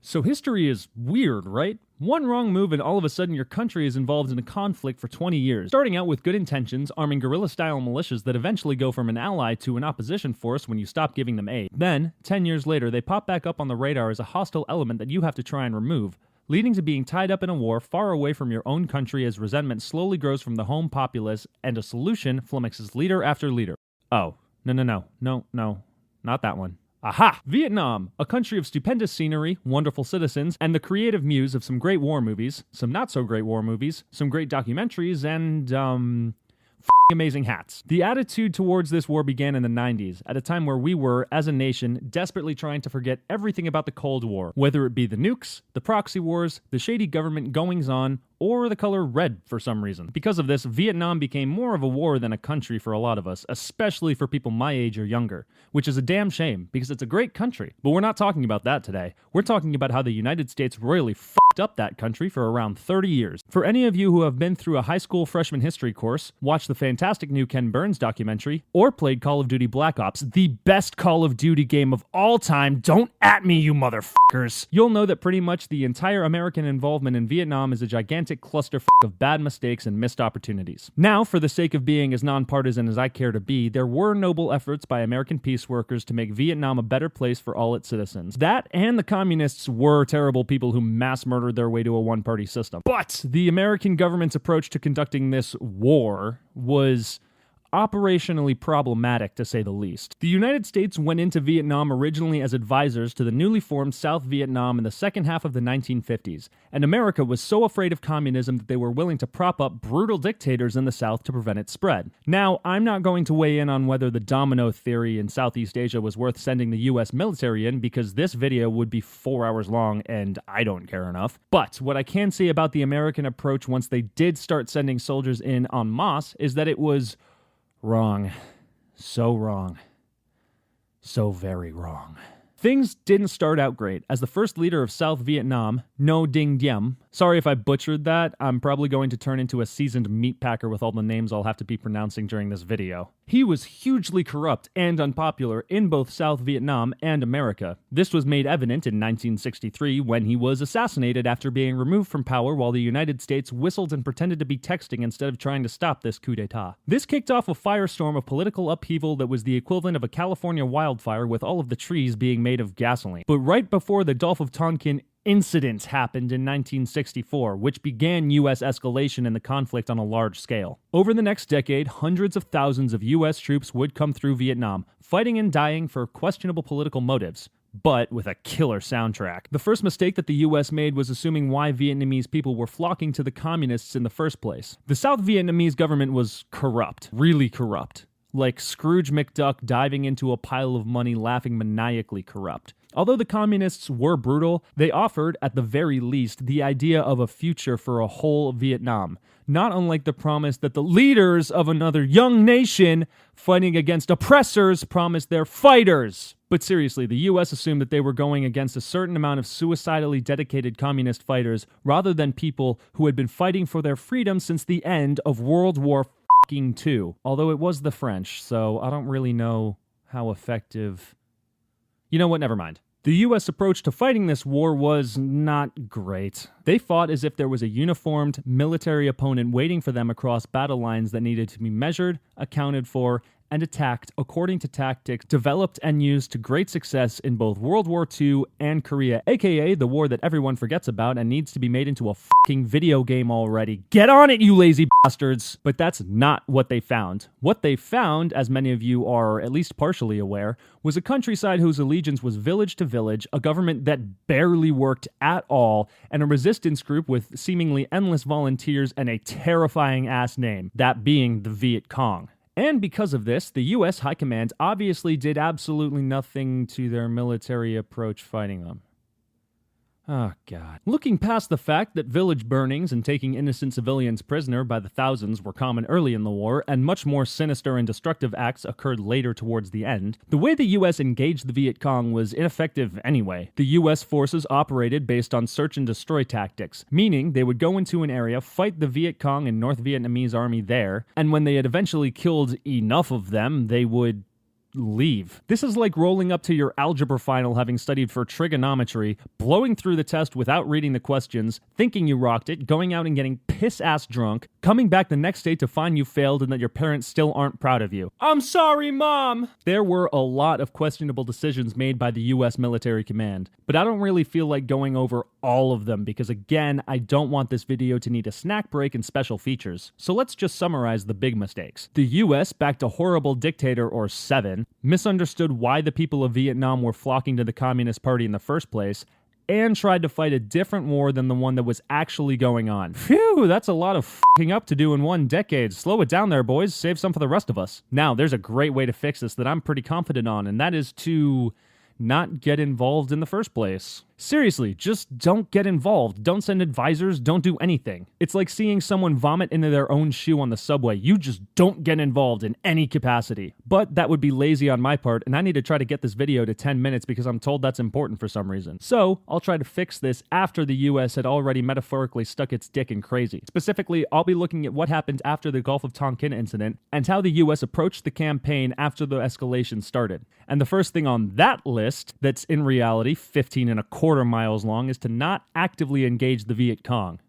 So history is weird, right? One wrong move and all of a sudden your country is involved in a conflict for 20 years, starting out with good intentions, arming guerrilla-style militias that eventually go from an ally to an opposition force when you stop giving them aid. Then, 10 years later, they pop back up on the radar as a hostile element that you have to try and remove, leading to being tied up in a war far away from your own country as resentment slowly grows from the home populace and a solution flummoxes leader after leader. Oh, no, not that one. Aha! Vietnam, a country of stupendous scenery, wonderful citizens, and the creative muse of some great war movies, some not-so-great war movies, some great documentaries, and, amazing hats. The attitude towards this war began in the 90s, at a time where we were, as a nation, desperately trying to forget everything about the Cold War, whether it be the nukes, the proxy wars, the shady government goings-on, or the color red for some reason. Because of this, Vietnam became more of a war than a country for a lot of us, especially for people my age or younger, which is a damn shame, because it's a great country. But we're not talking about that today. We're talking about how the United States royally fucked up that country for around 30 years. For any of you who have been through a high school freshman history course, watched the fantastic new Ken Burns documentary, or played Call of Duty Black Ops, the best Call of Duty game of all time, don't at me, you motherfuckers, you'll know that pretty much the entire American involvement in Vietnam is a gigantic clusterfuck of bad mistakes and missed opportunities. Now, for the sake of being as nonpartisan as I care to be, there were noble efforts by American peace workers to make Vietnam a better place for all its citizens. That and the communists were terrible people who mass murdered their way to a one-party system. But the American government's approach to conducting this war was operationally problematic, to say the least. The United States went into Vietnam originally as advisors to the newly formed South Vietnam in the second half of the 1950s, and America was so afraid of communism that they were willing to prop up brutal dictators in the South to prevent its spread. Now, I'm not going to weigh in on whether the domino theory in Southeast Asia was worth sending the US military in, because this video would be 4 hours long and I don't care enough. But what I can say about the American approach once they did start sending soldiers in en masse is that it was wrong. So wrong. So very wrong. Things didn't start out great, as the first leader of South Vietnam, Ngo Dinh Diem, sorry if I butchered that, I'm probably going to turn into a seasoned meat packer with all the names I'll have to be pronouncing during this video. He was hugely corrupt and unpopular in both South Vietnam and America. This was made evident in 1963 when he was assassinated after being removed from power while the United States whistled and pretended to be texting instead of trying to stop this coup d'etat. This kicked off a firestorm of political upheaval that was the equivalent of a California wildfire, with all of the trees being made of gasoline. But right before the Gulf of Tonkin incident happened in 1964, which began U.S. escalation in the conflict on a large scale. Over the next decade, hundreds of thousands of U.S. troops would come through Vietnam, fighting and dying for questionable political motives, but with a killer soundtrack. The first mistake that the US made was assuming why Vietnamese people were flocking to the communists in the first place. The South Vietnamese government was corrupt, really corrupt. Like Scrooge McDuck diving into a pile of money laughing maniacally corrupt. Although the communists were brutal, they offered, at the very least, the idea of a future for a whole Vietnam. Not unlike the promise that the leaders of another young nation fighting against oppressors promised their fighters. But seriously, the US assumed that they were going against a certain amount of suicidally dedicated communist fighters rather than people who had been fighting for their freedom since the end of World War II. Although it was the French, so I don't really know how effective. You know what? Never mind. The US approach to fighting this war was not great. They fought as if there was a uniformed military opponent waiting for them across battle lines that needed to be measured, accounted for, and attacked according to tactics developed and used to great success in both World War II and Korea, aka the war that everyone forgets about and needs to be made into a fucking video game already. Get on it, you lazy bastards! But that's not what they found. What they found, as many of you are at least partially aware, was a countryside whose allegiance was village to village, a government that barely worked at all, and a resistance group with seemingly endless volunteers and a terrifying-ass name, that being the Viet Cong. And because of this, the US High Command obviously did absolutely nothing to their military approach fighting them. Oh, God. Looking past the fact that village burnings and taking innocent civilians prisoner by the thousands were common early in the war, and much more sinister and destructive acts occurred later towards the end, the way the US engaged the Viet Cong was ineffective anyway. The US forces operated based on search and destroy tactics, meaning they would go into an area, fight the Viet Cong and North Vietnamese army there, and when they had eventually killed enough of them, they would leave. This is like rolling up to your algebra final having studied for trigonometry, blowing through the test without reading the questions, thinking you rocked it, going out and getting piss-ass drunk, coming back the next day to find you failed and that your parents still aren't proud of you. I'm sorry, Mom! There were a lot of questionable decisions made by the US military command, but I don't really feel like going over all of them because, again, I don't want this video to need a snack break and special features. So let's just summarize the big mistakes. The US backed a horrible dictator or seven, misunderstood why the people of Vietnam were flocking to the Communist Party in the first place, and tried to fight a different war than the one that was actually going on. Phew, that's a lot of f***ing up to do in 1 decade. Slow it down there, boys. Save some for the rest of us. Now, there's a great way to fix this that I'm pretty confident on, and that is to not get involved in the first place. Seriously, just don't get involved. Don't send advisors. Don't do anything. It's like seeing someone vomit into their own shoe on the subway. You just don't get involved in any capacity. But that would be lazy on my part, and I need to try to get this video to 10 minutes because I'm told that's important for some reason. So, I'll try to fix this after the US had already metaphorically stuck its dick in crazy. Specifically, I'll be looking at what happened after the Gulf of Tonkin incident and how the US approached the campaign after the escalation started. And the first thing on that list, that's in reality 15.25 miles long, is to not actively engage the Viet Cong.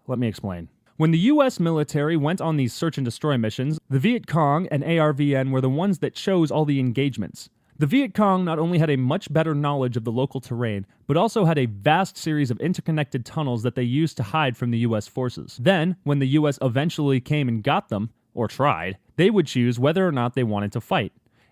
Let me explain. When the US military went on these search and destroy missions, the Viet Cong and ARVN were the ones that chose all the engagements. The Viet Cong not only had a much better knowledge of the local terrain, but also had a vast series of interconnected tunnels that they used to hide from the US forces. Then, when the US eventually came and got them, or tried, they would choose whether or not they wanted to fight.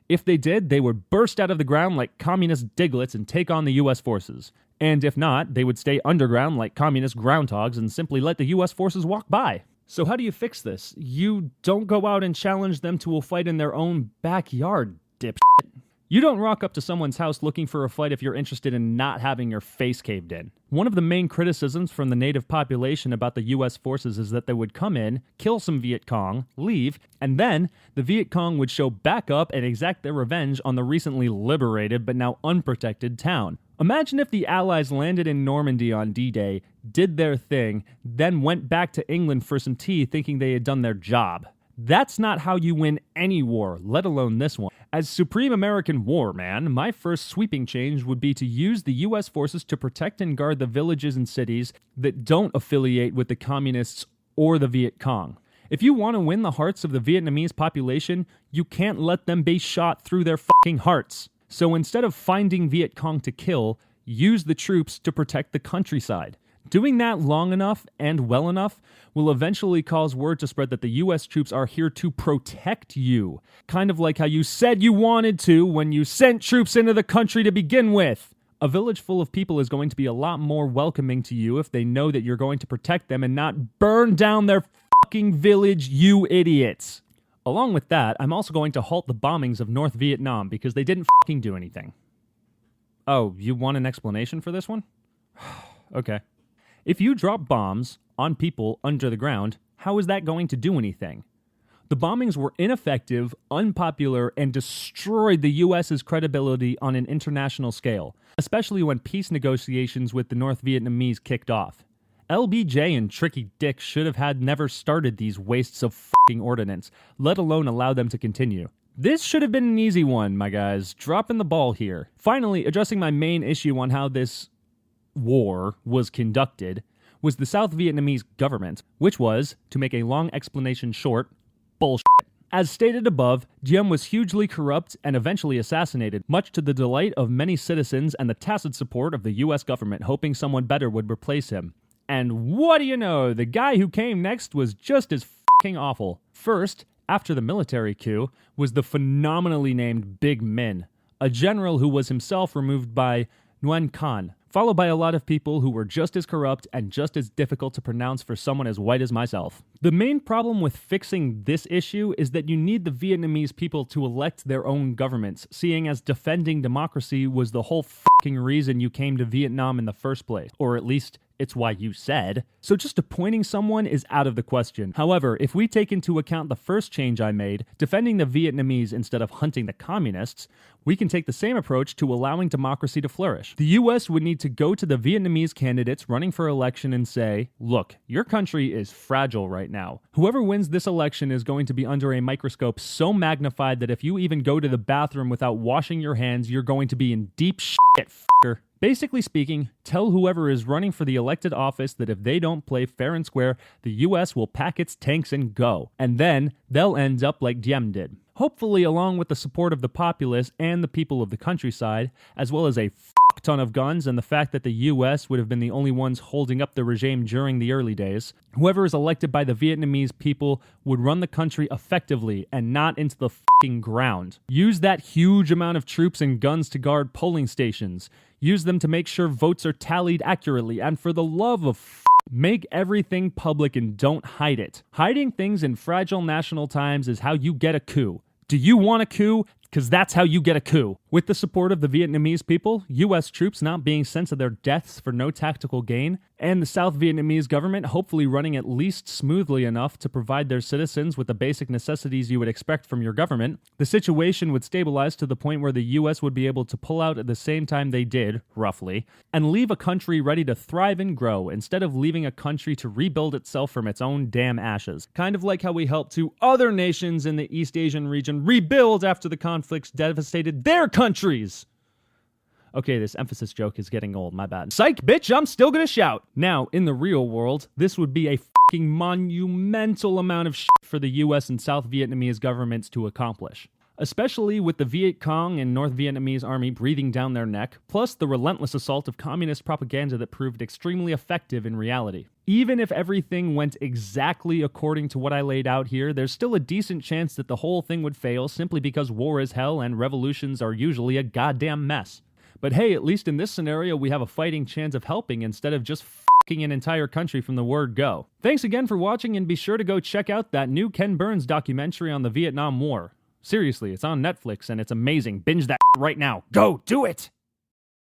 If they did, they would burst out of the ground like communist diglets and take on the US forces. And if not, they would stay underground like communist groundhogs and simply let the US forces walk by. So how do you fix this? You don't go out and challenge them to a fight in their own backyard, dipshit. You don't rock up to someone's house looking for a fight if you're interested in not having your face caved in. One of the main criticisms from the native population about the US forces is that they would come in, kill some Viet Cong, leave, and then the Viet Cong would show back up and exact their revenge on the recently liberated but now unprotected town. Imagine if the Allies landed in Normandy on D-Day, did their thing, then went back to England for some tea thinking they had done their job. That's not how you win any war, let alone this one. As Supreme American War Man, my first sweeping change would be to use the US forces to protect and guard the villages and cities that don't affiliate with the communists or the Viet Cong. If you want to win the hearts of the Vietnamese population, you can't let them be shot through their fucking hearts. So instead of finding Viet Cong to kill, use the troops to protect the countryside. Doing that long enough and well enough will eventually cause word to spread that the US troops are here to protect you. Kind of like how you said you wanted to when you sent troops into the country to begin with. A village full of people is going to be a lot more welcoming to you if they know that you're going to protect them and not burn down their fucking village, you idiots. Along with that, I'm also going to halt the bombings of North Vietnam because they didn't fucking do anything. Oh, you want an explanation for this one? Okay. If you drop bombs on people under the ground, how is that going to do anything? The bombings were ineffective, unpopular, and destroyed the US's credibility on an international scale, especially when peace negotiations with the North Vietnamese kicked off. LBJ and Tricky Dick should have had never started these wastes of fucking ordnance, let alone allow them to continue. This should have been an easy one, my guys. Dropping the ball here. Finally, addressing my main issue on how this war was conducted was the South Vietnamese government, which was, to make a long explanation short, bullshit. As stated above, Diem was hugely corrupt and eventually assassinated, much to the delight of many citizens and the tacit support of the US government, hoping someone better would replace him. And what do you know, the guy who came next was just as fucking awful. First, after the military coup, was the phenomenally named Big Min, a general who was himself removed by Nguyen Khan, followed by a lot of people who were just as corrupt and just as difficult to pronounce for someone as white as myself. The main problem with fixing this issue is that you need the Vietnamese people to elect their own governments, seeing as defending democracy was the whole fucking reason you came to Vietnam in the first place, or at least it's why you said. So just appointing someone is out of the question. However, if we take into account the first change I made, defending the Vietnamese instead of hunting the communists, we can take the same approach to allowing democracy to flourish. The US would need to go to the Vietnamese candidates running for election and say, look, your country is fragile right now. Whoever wins this election is going to be under a microscope so magnified that if you even go to the bathroom without washing your hands, you're going to be in deep shit, f***er. Basically speaking, tell whoever is running for the elected office that if they don't play fair and square, the US will pack its tanks and go. And then they'll end up like Diem did. Hopefully along with the support of the populace and the people of the countryside, as well as a ton of guns and the fact that the US would have been the only ones holding up the regime during the early days, whoever is elected by the Vietnamese people would run the country effectively and not into the fucking ground. Use that huge amount of troops and guns to guard polling stations. Use them to make sure votes are tallied accurately, and for the love of make everything public and don't hide it. Hiding things in fragile national times is how you get a coup. Do you want a coup? Because that's how you get a coup. With the support of the Vietnamese people, US troops not being sent to their deaths for no tactical gain, and the South Vietnamese government hopefully running at least smoothly enough to provide their citizens with the basic necessities you would expect from your government, the situation would stabilize to the point where the US would be able to pull out at the same time they did, roughly, and leave a country ready to thrive and grow instead of leaving a country to rebuild itself from its own damn ashes. Kind of like how we helped two other nations in the East Asian region rebuild after the conflicts devastated their countries. Okay, this emphasis joke is getting old, my bad. Psych, bitch, I'm still gonna shout. Now, in the real world, this would be a fucking monumental amount of shit for the US and South Vietnamese governments to accomplish. Especially with the Viet Cong and North Vietnamese army breathing down their neck, plus the relentless assault of communist propaganda that proved extremely effective in reality. Even if everything went exactly according to what I laid out here, there's still a decent chance that the whole thing would fail simply because war is hell and revolutions are usually a goddamn mess. But hey, at least in this scenario, we have a fighting chance of helping instead of just fucking an entire country from the word go. Thanks again for watching, and be sure to go check out that new Ken Burns documentary on the Vietnam War. Seriously, it's on Netflix and it's amazing. Binge that right now. Go, do it!